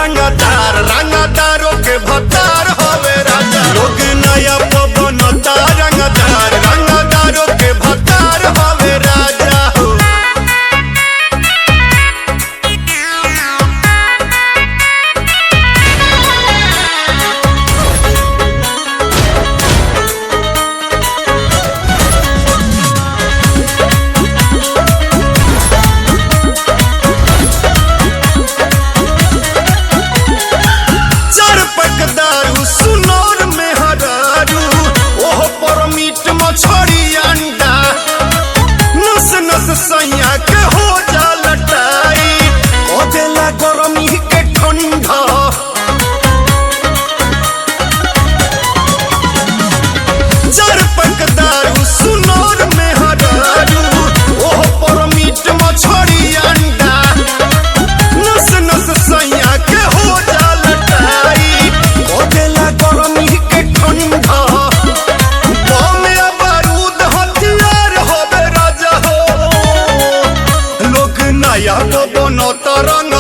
रंगदार रंगदारों के भतार होवे राजा। लोग नया पवनता रंगदार रंगदारों के भतार होवे राजा हो। छोड़ी अंडा नस नस सैया के हो जा लटाई ओ देला गरमी के ठंडा। चार पैक दारू सुनोर में हरारू ओह पर मीट मछड़ी अंडा नस नस सैया के हो जा लटाई ओ देला गरमी के ठंडा। नया पवन तरंग